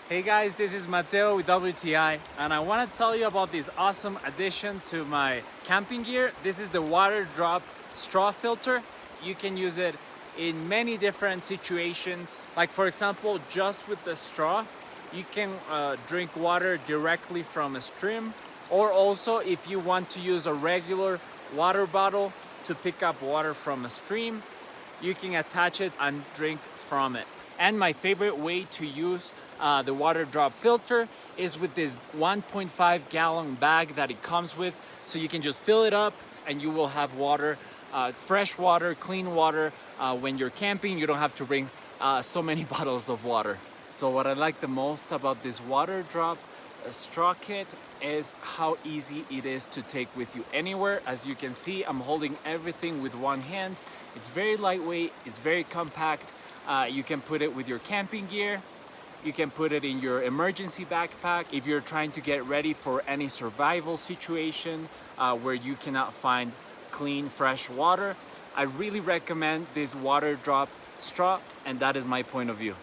Hey guys, this is Mateo with WTI, and I want to tell you about this awesome addition to my camping gear. This is the Waterdrop straw filter. You can use it in many different situations. Like for example, just with the straw, you can drink water directly from a stream, or also if you want to use a regular water bottle to pick up water from a stream, you can attach it and drink from it. And my favorite way to use the Waterdrop filter is with this 1.5 gallon bag that it comes with. So you can just fill it up and you will have water, fresh water, clean water. When you're camping, you don't have to bring so many bottles of water. So what I like the most about this Waterdrop straw kit is how easy it is to take with you anywhere. As you can see, I'm holding everything with one hand. It's very lightweight, it's very compact. You can put it with your camping gear. You can put it in your emergency backpack if you're trying to get ready for any survival situation where you cannot find clean, fresh water. I really recommend this Waterdrop straw, and that is my point of view.